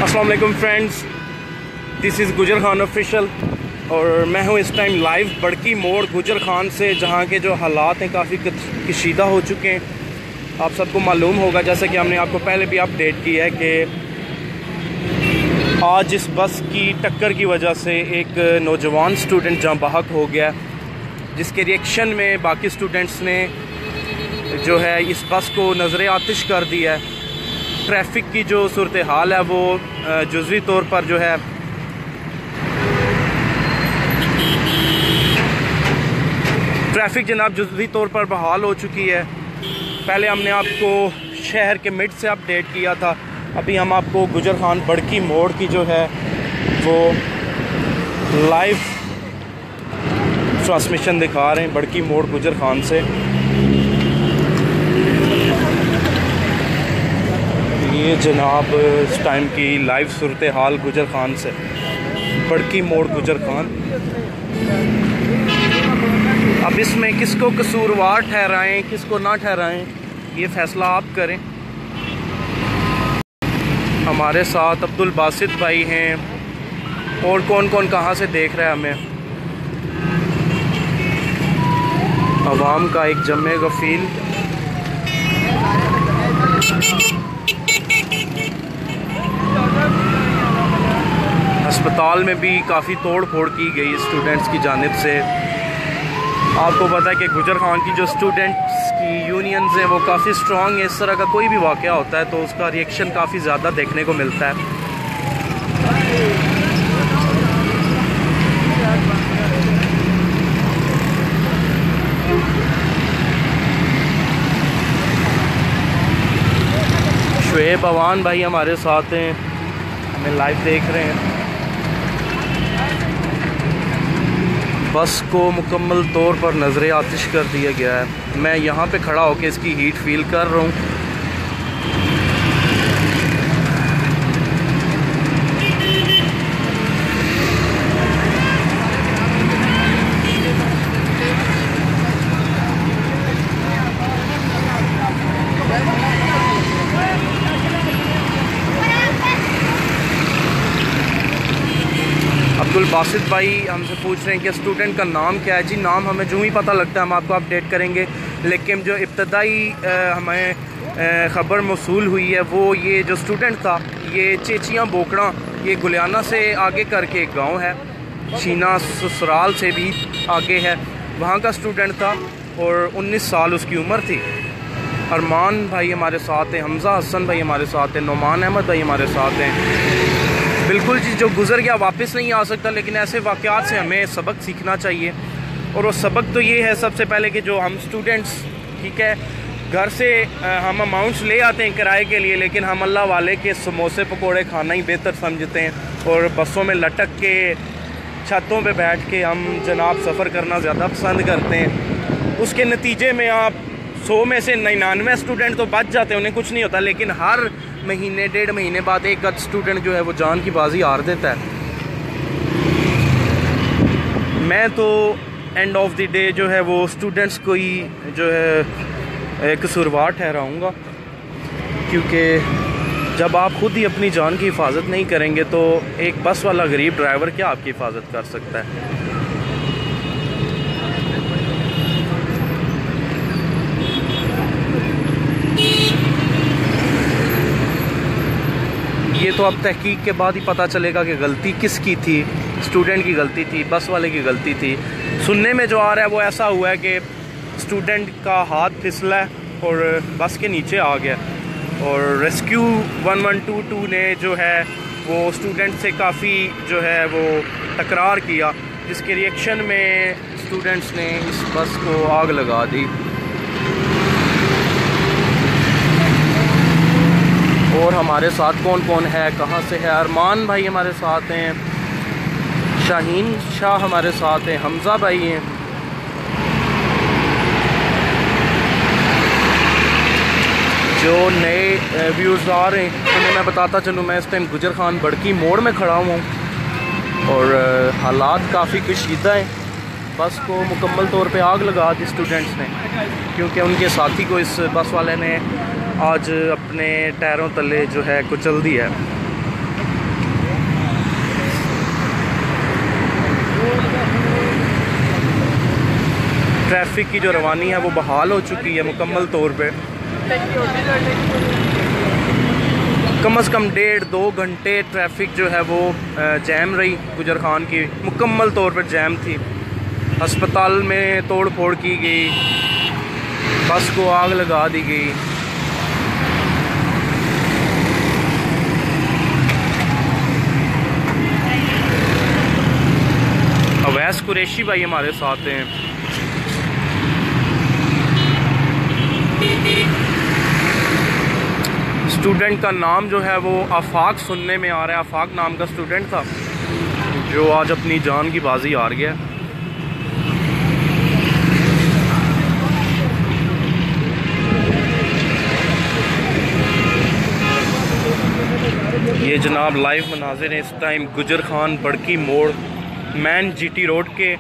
अस्सलाम वालेकुम friends, this is गुजर खान ऑफिशियल और मैं हूँ इस टाइम लाइव बड़की मोड़ गुजर खान से, जहाँ के जो हालात हैं काफ़ी कशीदा हो चुके हैं। आप सबको मालूम होगा, जैसे कि हमने आपको पहले भी अपडेट किया है कि आज इस बस की टक्कर की वजह से एक नौजवान स्टूडेंट जाँ बहक हो गया, जिसके रिएक्शन में बाकी स्टूडेंट्स ने जो है इस बस को नज़र आतिश कर दिया है। ट्रैफिक की जो सूरत हाल है वो जुज़वी तौर पर जो है ट्रैफिक जनाब जुज़वी तौर पर बहाल हो चुकी है। पहले हमने आपको शहर के मिड से अपडेट किया था, अभी हम आपको गुजर खान बड़की मोड़ की जो है वो लाइव ट्रांसमिशन दिखा रहे हैं बड़की मोड़ गुजर खान से। ये जनाब इस टाइम की लाइव सूरत हाल गुजर खान से, बड़की मोड़ गुजर खान। अब इसमें किसको कसूरवार ठहराएं, किसको ना ठहराएं, ये फ़ैसला आप करें। हमारे साथ अब्दुल बासित भाई हैं, और कौन कौन कहाँ से देख रहा है हमें। अवाम का एक जमे गफील। अस्पताल में भी काफ़ी तोड़ फोड़ की गई स्टूडेंट्स की जानिब से। आपको पता है कि गुजर खान की जो स्टूडेंट्स की यूनियंस हैं वो काफ़ी स्ट्रॉन्ग है। इस तरह का कोई भी वाक़या होता है तो उसका रिएक्शन काफ़ी ज़्यादा देखने को मिलता है। शुएब अवान भाई हमारे साथ हैं, हमें लाइव देख रहे हैं। बस को मुकम्मल तौर पर नज़र आतिश कर दिया गया है। मैं यहाँ पे खड़ा होकर इसकी हीट फील कर रहा हूँ। अब्दुल बासित भाई हमसे पूछ रहे हैं कि स्टूडेंट का नाम क्या है। जी नाम हमें जो ही पता लगता है हम आपको अपडेट करेंगे, लेकिन जो इब्तदाई हमें ख़बर मौसूल हुई है वो ये जो स्टूडेंट था ये चेचियाँ बोकड़ा, ये गुलियाना से आगे करके एक गांव है, शीना ससुराल से भी आगे है, वहाँ का स्टूडेंट था और 19 साल उसकी उम्र थी। अरमान भाई हमारे साथ हैं, हमज़ा हसन भाई हमारे साथ हैं, नौमान अहमद भाई हमारे साथ हैं। बिल्कुल जी, जो गुज़र गया वापस नहीं आ सकता, लेकिन ऐसे वाक़यात से हमें सबक सीखना चाहिए। और वो सबक तो ये है सबसे पहले कि जो हम स्टूडेंट्स, ठीक है, घर से हम अमाउंट्स ले आते हैं किराए के लिए, लेकिन हम अल्लाह वाले के समोसे पकोड़े खाना ही बेहतर समझते हैं और बसों में लटक के छतों पे बैठ के हम जनाब सफ़र करना ज़्यादा पसंद करते हैं। उसके नतीजे में आप 100 में से 99 स्टूडेंट तो बच जाते हैं, उन्हें कुछ नहीं होता, लेकिन हर महीने 1.5 महीने बाद एक आध स्टूडेंट जो है वो जान की बाजी हार देता है। मैं तो एंड ऑफ द डे जो है वो स्टूडेंट्स को ही जो है कसूरवार ठहराऊँगा, क्योंकि जब आप खुद ही अपनी जान की हिफाजत नहीं करेंगे तो एक बस वाला गरीब ड्राइवर क्या आपकी हिफाजत कर सकता है। ये तो अब तहकीक के बाद ही पता चलेगा कि गलती किसकी थी। स्टूडेंट की गलती थी, बस वाले की गलती थी। सुनने में जो आ रहा है वो ऐसा हुआ है कि स्टूडेंट का हाथ फिसला और बस के नीचे आ गया और रेस्क्यू 1122 ने जो है वो स्टूडेंट से काफ़ी जो है वो तकरार किया, जिसके रिएक्शन में स्टूडेंट्स ने इस बस को आग लगा दी। और हमारे साथ कौन कौन है, कहाँ से है। अरमान भाई हमारे साथ हैं, शाहीन शाह हमारे साथ हैं, हमज़ा भाई हैं। जो नए व्यूज़ आ रहे हैं उन्हें मैं बताता चलूँ, मैं इस टाइम गुजर खान बड़की मोड़ में खड़ा हूँ और हालात काफ़ी कशीदा हैं। बस को मुकम्मल तौर पे आग लगा दी स्टूडेंट्स ने, क्योंकि उनके साथी को इस बस वाले ने आज अपने टायरों तले जो है कुचल दिया है। ट्रैफिक की जो रवानी है वो बहाल हो चुकी है मुकम्मल तौर पे। कम से कम 1.5-2 घंटे ट्रैफिक जो है वो जैम रही गुजर खान की, मुकम्मल तौर पर जैम थी। अस्पताल में तोड़ फोड़ की गई, बस को आग लगा दी गई। अवैस कुरैशी भाई हमारे साथ हैं। स्टूडेंट का नाम जो है वो आफाक सुनने में आ रहा है। आफाक नाम का स्टूडेंट था जो आज अपनी जान की बाजी हार गया। ये जनाब लाइव मनाजिर है इस टाइम गुजर खान बड़की मोड़ मैन जीटी रोड के,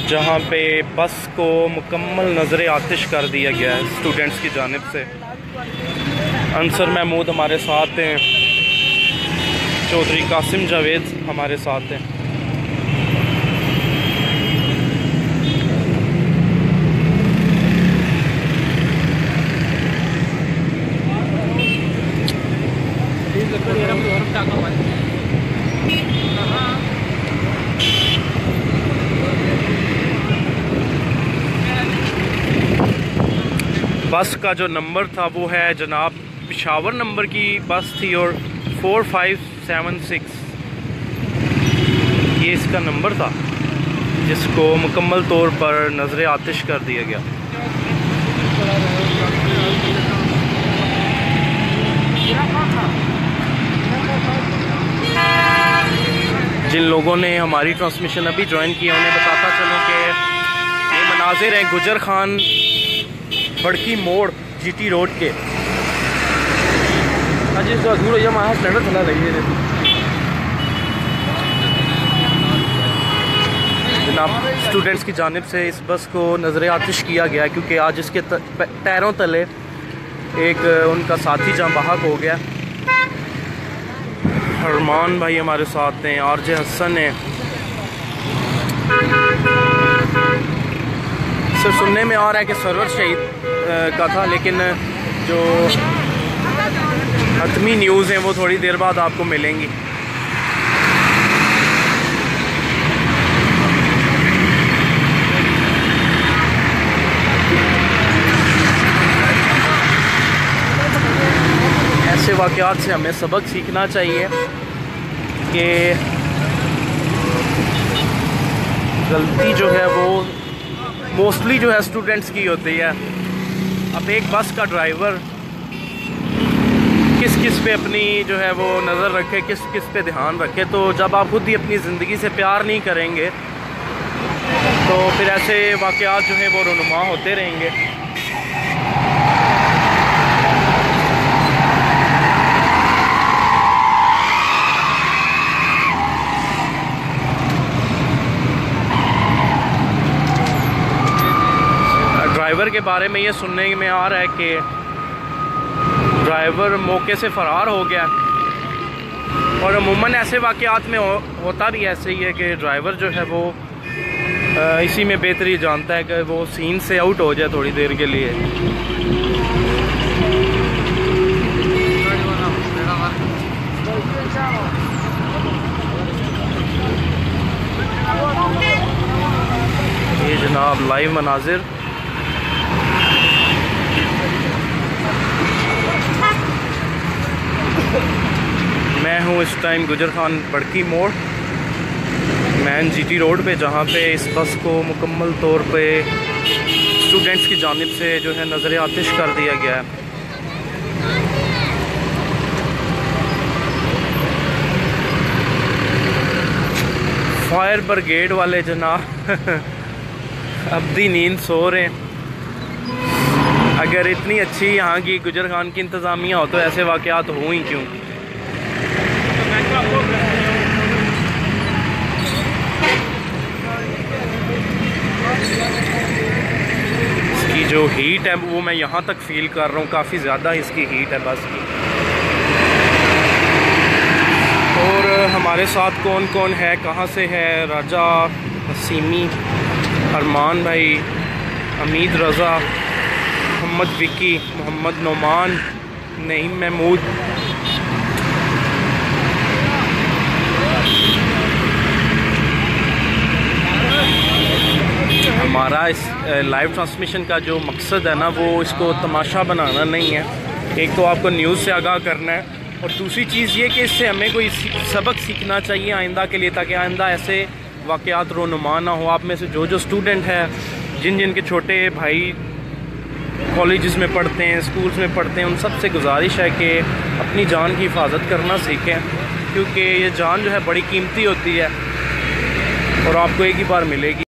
जहाँ पे बस को मुकम्मल नज़र आतिश कर दिया गया है स्टूडेंट्स की जानिब से। अंसर महमूद हमारे साथ हैं, चौधरी कासिम जावेद हमारे साथ हैं। बस का जो नंबर था वो है जनाब पेशावर नंबर की बस थी और 4576 ये इसका नंबर था, जिसको मुकम्मल तौर पर नज़र आतिश कर दिया गया। जिन लोगों ने हमारी ट्रांसमिशन अभी ज्वाइन की उन्हें बताता चलूँ कि ये मनाजिर हैं गुजर खान बड़की मोड़ जीटी रोड के। जनाब स्टूडेंट्स की जानिब से इस बस को नज़र आतिश किया गया क्योंकि आज इसके पैरों तले एक उनका साथी जहाँ बहक हो गया। अरमान भाई हमारे साथ हैं, आरजे हसन हैं। सर सुनने में आ रहा है कि सरवर शहीद का था, लेकिन जो हतमी न्यूज़ हैं वो थोड़ी देर बाद आपको मिलेंगी। ऐसे वाक़यात से हमें सबक सीखना चाहिए कि गलती जो है वो मोस्टली जो है स्टूडेंट्स की होती है। अब एक बस का ड्राइवर किस किस पे अपनी जो है वो नज़र रखे, किस किस पे ध्यान रखे, तो जब आप खुद ही अपनी ज़िंदगी से प्यार नहीं करेंगे तो फिर ऐसे वाक़यात जो है वो रुनुमा होते रहेंगे। ड्राइवर के बारे में ये सुनने में आ रहा है कि ड्राइवर मौके से फ़रार हो गया, और अमूमन ऐसे वाक़यात में होता भी ऐसे ही है कि ड्राइवर जो है वो इसी में बेहतरी जानता है कि वो सीन से आउट हो जाए थोड़ी देर के लिए। ये जनाब लाइव मनाजिर मैं हूँ इस टाइम गुजर खान बड़की मोड़ मैन जीटी रोड पे, जहाँ पे इस बस को मुकम्मल तौर पे स्टूडेंट्स की जानिब से जो है नज़र आतिश कर दिया गया है। फायर ब्रिगेड वाले जनाब अब्दी नींद सो रहे हैं। अगर इतनी अच्छी यहाँ की गुजर खान की इंतज़ामिया हो तो ऐसे वाक़यात हो ही क्यों। इसकी जो हीट है वो मैं यहाँ तक फील कर रहा हूँ, काफ़ी ज़्यादा इसकी हीट है बस की। और हमारे साथ कौन कौन है, कहाँ से है, राजा हसीमी अरमान भाई, हमीद रज़ा, मोहम्मद विकी, मोहम्मद नोमान, नईम महमूद। हमारा इस लाइव ट्रांसमिशन का जो मकसद है ना, वो इसको तमाशा बनाना नहीं है। एक तो आपको न्यूज़ से आगाह करना है, और दूसरी चीज़ ये कि इससे हमें कोई सबक सीखना चाहिए आइंदा के लिए, ताकि आइंदा ऐसे वाक़यात रोनुमा ना हो। आप में से जो स्टूडेंट है, जिन के छोटे भाई कॉलेजेस में पढ़ते हैं, स्कूल्स में पढ़ते हैं, उन सब से गुजारिश है कि अपनी जान की हिफाजत करना सीखें, क्योंकि ये जान जो है बड़ी कीमती होती है और आपको एक ही बार मिलेगी।